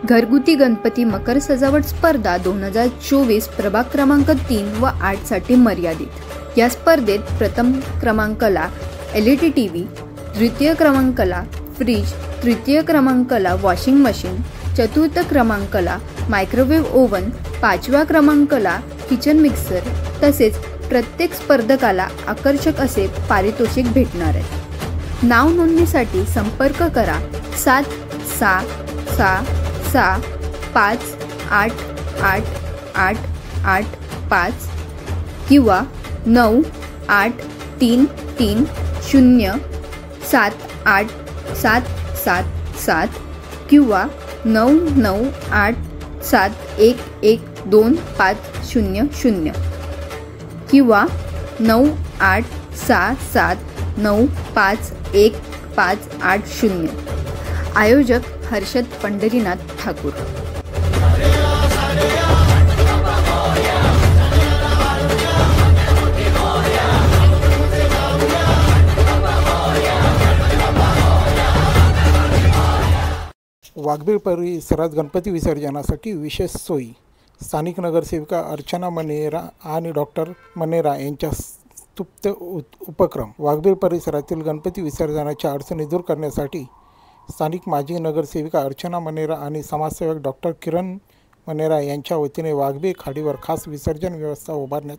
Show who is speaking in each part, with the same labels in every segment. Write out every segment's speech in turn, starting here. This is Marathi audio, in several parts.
Speaker 1: घरगुती गणपती मकर सजावट स्पर्धा 2024 प्रभाग क्रमांक 3 व 8 साठी मर्यादित। या स्पर्धेत प्रथम क्रमांकाला LED TV, द्वितीय क्रमांकाला फ्रीज, तृतीय क्रमांकाला वॉशिंग मशीन, चतुर्थ क्रमांकाला मायक्रोवेव्ह ओव्हन, पाचव्या क्रमांकाला किचन मिक्सर तसेच प्रत्येक स्पर्धकाला आकर्षक असे पारितोषिक भेटणार आहे। नाव नोंदणीसाठी संपर्क करा 7666588885 किंवा 9833078777 किंवा 9987112500 किंवा 9867951580। आयोजक हर्षद पंढरीनाथ ठाकूर।
Speaker 2: वाघबीळ परिसरात गणपती विसर्जनासाठी विशेष सोयी। स्थानिक नगरसेविका अर्चना मनेरा आणि डॉक्टर मनेरा यांच्या स्तुत्य उपक्रम। वाघबीळ परिसरातील गणपती विसर्जनाच्या अडचणी दूर करण्यासाठी स्थानिक माजी नगरसेविका अर्चना मनेरा आणि समाजसेवक डॉक्टर किरण मनेरा यांच्या वतीने वाघबीळ खाडीवर खास विसर्जन व्यवस्था उभारण्यात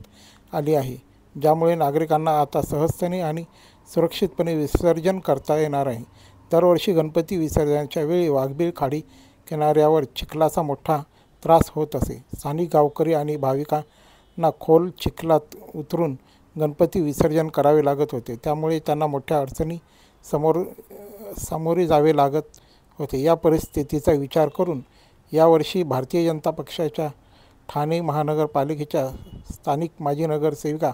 Speaker 2: आली आहे, ज्यामुळे नागरिकांना आता सहजतेने आणि सुरक्षितपणे विसर्जन करता येणार आहे। दरवर्षी गणपती विसर्जनाच्या वेळी वाघबीळ खाडी किनाऱ्यावर चिखलाचा मोठा त्रास होत असे। स्थानिक गावकरी आणि भाविकांना खोल चिखलात उतरून गणपती विसर्जन करावे लागत होते, त्यामुळे त्यांना मोठ्या अडचणी सामोरे जावे लागत होते। या परिस्थितीचा विचार करून यावर्षी भारतीय जनता पक्षाच्या ठाणे महानगरपालिकेच्या स्थानिक माजी नगरसेविका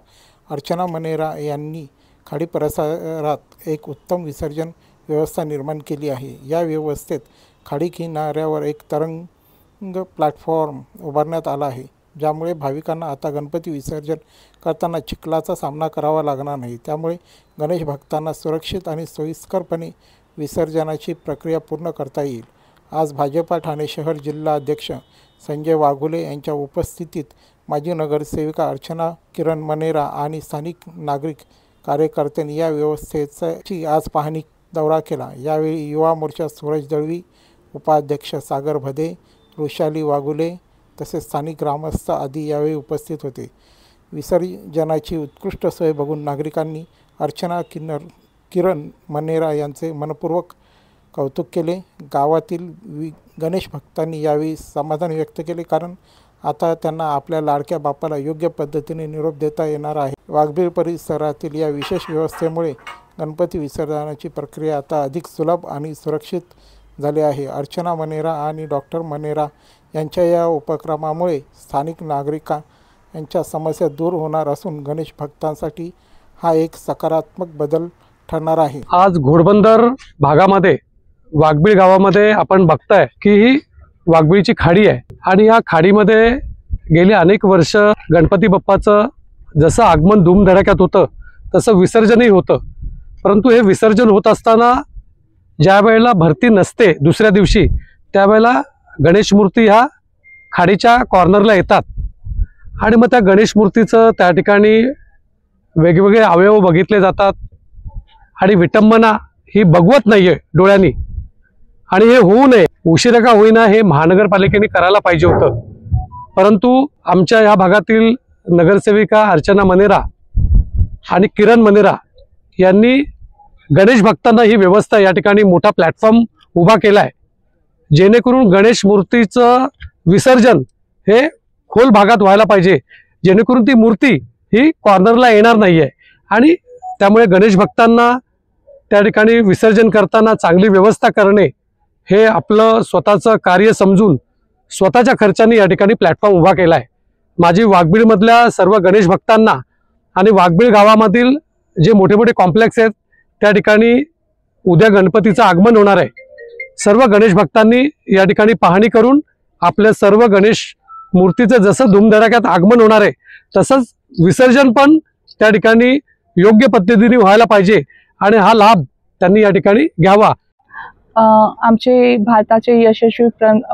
Speaker 2: अर्चना मनेरा यांनी खाडी परिसरात एक उत्तम विसर्जन व्यवस्था निर्माण केली आहे। या व्यवस्थेत खाडी किनाऱ्यावर एक तरंग प्लॅटफॉर्म उभारण्यात आला आहे, ज्यामुळे भाविकांना आता गणपती विसर्जन करताना चिखलाचा सामना करावा लागणार नाही। त्यामुळे गणेश भक्तांना सुरक्षित आणि सोयीस्करपणे विसर्जनाची प्रक्रिया पूर्ण करता येईल। आज भाजपा ठाणे शहर जिल्हा अध्यक्ष संजय वाघुले यांच्या उपस्थितीत माजी नगरसेविका अर्चना किरण मनेरा आणि स्थानिक नागरिक कार्यकर्त्यांनी या व्यवस्थेची आज पाहणी दौरा केला। यावेळी युवा मोर्चा सूरज दळवी, उपाध्यक्ष सागर भदे, वृषाली वाघुले तसेच स्थानिक ग्रामस्थ आदी यावेळी उपस्थित होते। विसर्जनाची उत्कृष्ट सोय बघून नागरिकांनी अर्चना किरण मनेरा यांचे मनपूर्वक कौतुक केले। गावातील गणेश भक्तांनी यावेळी समाधान व्यक्त केले, कारण आता त्यांना आपल्या लाडक्या बाप्पाला योग्य पद्धतीने निरोप देता येणार आहे। वाघबीळ परिसरातील या विशेष व्यवस्थेमुळे गणपती विसर्जनाची प्रक्रिया आता अधिक सुलभ आणि सुरक्षित झाली आहे। अर्चना मनेरा आणि डॉक्टर मनेरा यांच्या या उपक्रमामुळे स्थानिक नागरिकांच्या समस्या दूर होणार असून गणेश भक्तांसाठी हा एक सकारात्मक बदल ठरणार आहे।
Speaker 3: आज घोडबंदर भागामध्ये वाघबीळ गावामध्ये आपण बघताय की ही वाघबीळची खाडी आहे आणि या खाडीमध्ये गेली अनेक वर्ष गणपती बाप्पाचं जसं आगमन धूमधडाक्यात होतं तसं विसर्जनही होतं, परंतु हे विसर्जन होत असताना ज्या वेळेला भरती नसते दुसऱ्या दिवशी त्यावेळेला गणेश मूर्ती ह्या खाडीच्या कॉर्नरला येतात आणि मग त्या गणेश मूर्तीचं त्या ठिकाणी वेगवेगळे अवयव बघितले जातात आणि विटंबना ही बघवत नाहीये डोळ्यांनी, आणि हे होऊ नये उशिरा का होईना हे महानगरपालिकेने करायला पाहिजे होतं। परंतु आमच्या या भागातील नगरसेविका अर्चना मनेरा आणि किरण मनेरा यांनी गणेश भक्तांना ही व्यवस्था या ठिकाणी मोठा प्लॅटफॉर्म उभा केला आहे, जेणेकरून गणेश मूर्तीचं विसर्जन हे खोल भागात व्हायला पाहिजे, जेणेकरून ती मूर्ती ही कॉर्नरला येणार नाही आहे आणि त्यामुळे गणेश भक्तांना त्या ठिकाणी विसर्जन करताना चांगली व्यवस्था करणे हे आपलं स्वतःचं कार्य समजून स्वतःच्या खर्चाने या ठिकाणी प्लॅटफॉर्म उभा केला आहे। माझी वाघबीळमधल्या सर्व गणेश भक्तांना आणि वाघबीळ गावामधील जे मोठे मोठे कॉम्प्लेक्स आहेत त्या ठिकाणी उद्या गणपतीचं आगमन होणार आहे। सर्व गणेश भक्तांनी या ठिकाणी पाहणी करून आपल्या सर्व गणेश मूर्तीचं जसं धूमधडाक्यात आगमन होणार आहे तसंच विसर्जन पण त्या ठिकाणी योग्य पद्धतीने व्हायला पाहिजे आणि हा लाभ त्यांनी या ठिकाणी घ्यावा।
Speaker 4: आमचे भारताचे यशस्वी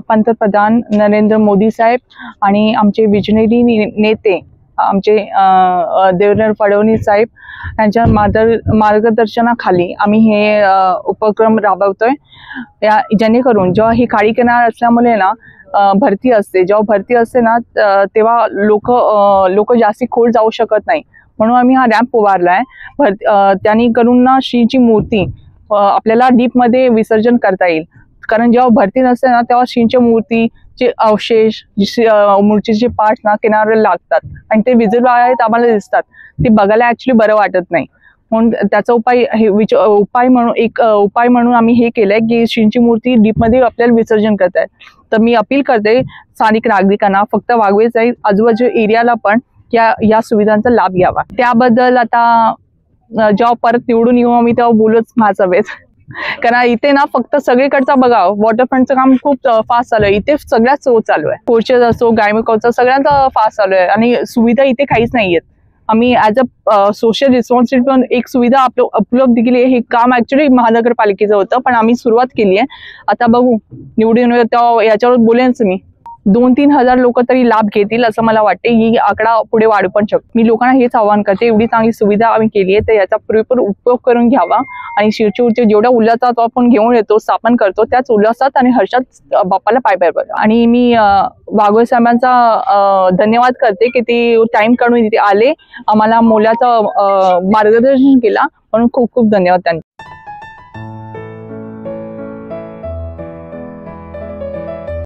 Speaker 4: पंतप्रधान नरेंद्र मोदी साहेब आणि आमचे विजनरी नेते आमचे देवेंद्र फडणवीस साहेब यांच्या मार्गदर्शनाखाली आम्ही हे उपक्रम राबवतोय। जेणेकरून जेव्हा ही खाडी किनारा असल्यामुळे ना भरती असते, जेव्हा भरती असते ना तेव्हा लोक जास्ती खोल जाऊ शकत नाही, म्हणून आम्ही हा रॅम्प उभारलाय। त्यांनी करून ना श्रीची मूर्ती आपल्याला डीप मध्ये विसर्जन करता येईल, कारण जेव्हा भरती नसते ना तेव्हा श्रींच्या मूर्तीचे अवशेष मूर्तीचे पार्ट ना किनाऱ्याला लागतात आणि ते विजिबल आहेत, आम्हाला दिसतात, ते बघायला ऍक्च्युली बरं वाटत नाही। म्हणून त्याचा उपाय म्हणून आम्ही हे केलंय की श्रींची मूर्ती डीप मध्ये आपल्याला विसर्जन करतायत। तर मी अपील करते स्थानिक नागरिकांना, फक्त वाघवेल आजूबाजू एरियाला पण या सुविधांचा लाभ घ्यावा। त्याबद्दल आता जेव्हा परत निवडून येऊ आम्ही तेव्हा बोलूच माझावेत, कारण इथे ना फक्त सगळीकडचा बघा वॉटरफ्रंटचं काम खूप फास्ट चालू आहे, इथे सगळ्याच चालू आहे, पोर्चेस असो गायमेकॉचं सगळ्यांचा फास्ट चालू आहे आणि सुविधा इथे काहीच नाहीयेत। आम्ही ऍज अ सोशल रिस्पॉन्सिबिलिटी पण एक सुविधा उपलब्ध केली आहे। हे काम ऍक्च्युली महानगरपालिकेचं होतं, पण आम्ही सुरुवात केली आहे। आता बघू निवडून तेव्हा याच्यावर बोलेनच मी। 2-3 हजार लोक तरी लाभ घेतील असं मला वाटते। ही आकडा पुढे वाढू पण शकतो। मी लोकांना हेच आवाहन करते, एवढी चांगली सुविधा आम्ही केली आहे तर याचा पुरेपूर उपयोग करून घ्यावा आणि शिवची जेवढ्या उल्हासात आपण घेऊन येतो, स्थापन करतो, त्याच उल्हासात आणि हर्षात बाप्पाला पाय बघा। आणि मी वाघवेल साहेबांचा धन्यवाद करते की ते टाइम काढून इथे आले, आम्हाला मोलाचं मार्गदर्शन केला, म्हणून खूप खूप धन्यवाद त्यांचे।